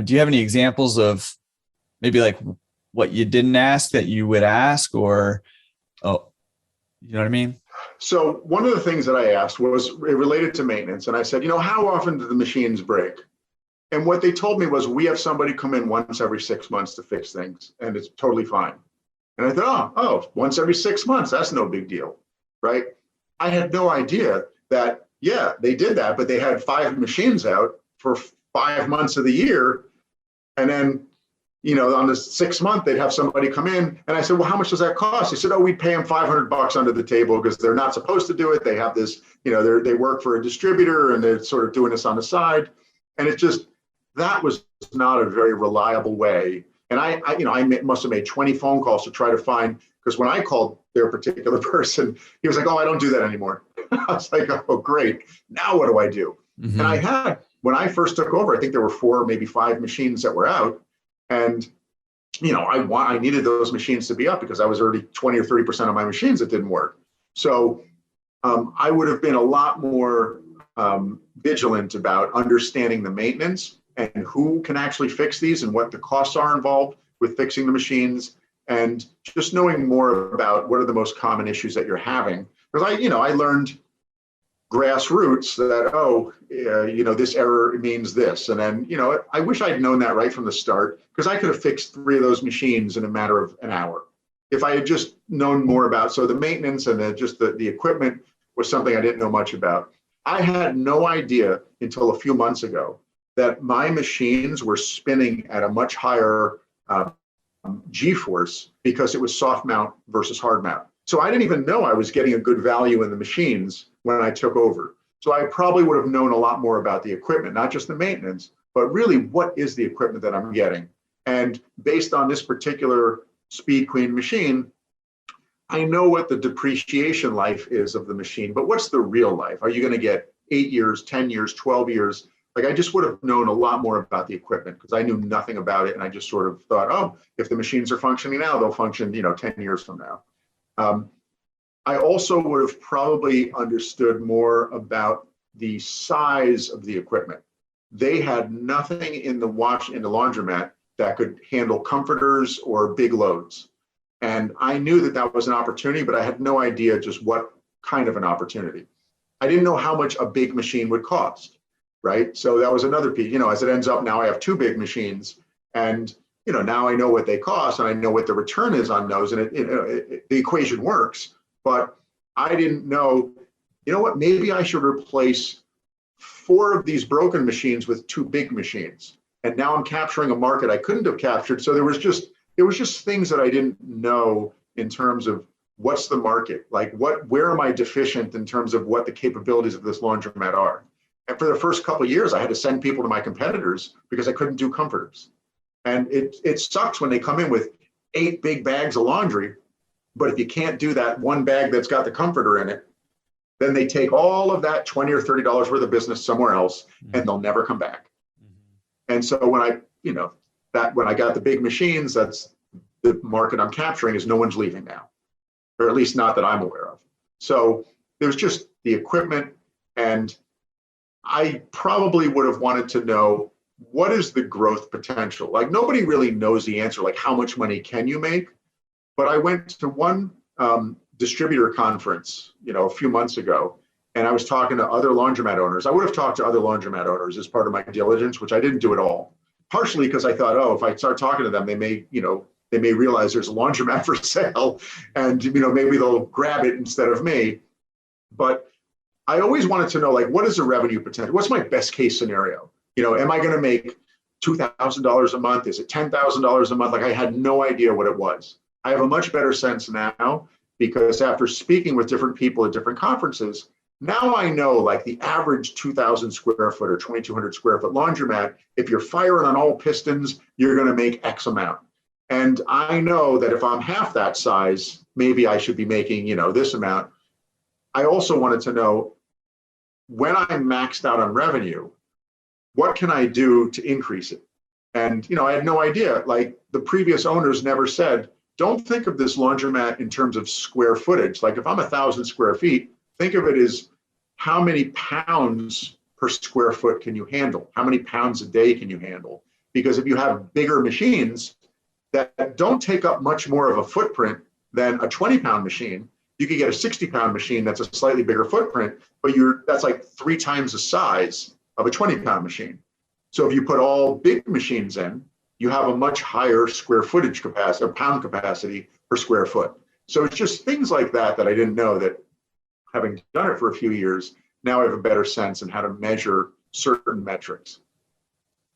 Do you have any examples of maybe like what you didn't ask that you would ask, or, oh, you know what I mean? So one of the things that I asked was related to maintenance. And I said, how often do the machines break? And what they told me was, we have somebody come in once every 6 months to fix things, and it's totally fine. And I thought, oh, once every 6 months, that's no big deal, right? I had no idea that, yeah, they did that, but they had 5 machines out for 5 months of the year. And then, on the 6th month, they'd have somebody come in. And I said, well, how much does that cost? He said, oh, we pay them $500 under the table because they're not supposed to do it. They have this, they work for a distributor and they're sort of doing this on the side. And it just, that was not a very reliable way. And I must have made 20 phone calls to try to find, because when I called their particular person, he was like, oh, I don't do that anymore. I was like, oh, great. Now what do I do? Mm-hmm. And when I first took over, I think there were 4, maybe 5 machines that were out. And, I needed those machines to be up because I was already 20 or 30% of my machines that didn't work. So I would have been a lot more vigilant about understanding the maintenance and who can actually fix these and what the costs are involved with fixing the machines, and just knowing more about what are the most common issues that you're having. Because I learned grassroots that, this error means this. And then, I wish I'd known that right from the start, because I could have fixed 3 of those machines in a matter of an hour. If I had just known more about, so the maintenance and the equipment was something I didn't know much about. I had no idea until a few months ago that my machines were spinning at a much higher G-force because it was soft mount versus hard mount. So I didn't even know I was getting a good value in the machines when I took over. So I probably would have known a lot more about the equipment, not just the maintenance, but really what is the equipment that I'm getting. And based on this particular Speed Queen machine, I know what the depreciation life is of the machine, but what's the real life? Are you going to get 8 years, 10 years, 12 years? Like, I just would have known a lot more about the equipment because I knew nothing about it. And I just sort of thought, oh, if the machines are functioning now, they'll function, 10 years from now. I also would have probably understood more about the size of the equipment. They had nothing in the laundromat that could handle comforters or big loads. And I knew that that was an opportunity, but I had no idea just what kind of an opportunity. I didn't know how much a big machine would cost, right? So that was another piece. As it ends up now, I have 2 big machines, and now I know what they cost and I know what the return is on those, and the equation works. But I didn't know, what, maybe I should replace 4 of these broken machines with 2 big machines. And now I'm capturing a market I couldn't have captured. So there was just things that I didn't know in terms of what's the market, like where am I deficient in terms of what the capabilities of this laundromat are. And for the first couple of years, I had to send people to my competitors because I couldn't do comforters. And it sucks when they come in with 8 big bags of laundry, but if you can't do that one bag that's got the comforter in it, then they take all of that $20 or $30 worth of business somewhere else, and they'll never come back. Mm-hmm. And so when I got the big machines, that's the market I'm capturing, is no one's leaving now, or at least not that I'm aware of. So there's just the equipment, and I probably would have wanted to know, what is the growth potential? Like, nobody really knows the answer, like how much money can you make? But I went to one distributor conference, a few months ago, and I was talking to other laundromat owners. I would have talked to other laundromat owners as part of my diligence, which I didn't do at all. Partially because I thought, oh, if I start talking to them, they may realize there's a laundromat for sale, and maybe they'll grab it instead of me. But I always wanted to know, like, what is the revenue potential? What's my best case scenario? Am I going to make $2,000 a month? Is it $10,000 a month? Like, I had no idea what it was. I have a much better sense now, because after speaking with different people at different conferences, now I know, like, the average 2,000 square foot or 2,200 square foot laundromat, if you're firing on all pistons, you're going to make X amount. And I know that if I'm half that size, maybe I should be making, this amount. I also wanted to know, when I'm maxed out on revenue, what can I do to increase it? And, I had no idea. Like, the previous owners never said, don't think of this laundromat in terms of square footage. Like, if I'm 1,000 square feet, think of it as how many pounds per square foot can you handle? How many pounds a day can you handle? because if you have bigger machines that don't take up much more of a footprint than a 20-pound machine, you could get a 60-pound machine that's a slightly bigger footprint, but that's like 3 times the size of a 20-pound machine. So if you put all big machines in, you have a much higher square footage capacity or pound capacity per square foot. So it's just things like that that I didn't know, that having done it for a few years, now I have a better sense in how to measure certain metrics.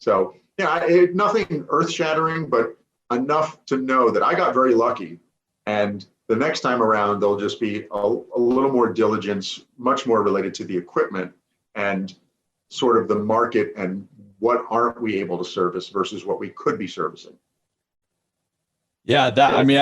So yeah, nothing earth shattering, but enough to know that I got very lucky. And the next time around, there'll just be a little more diligence, much more related to the equipment and sort of the market and what aren't we able to service versus what we could be servicing. Yeah, that, I mean,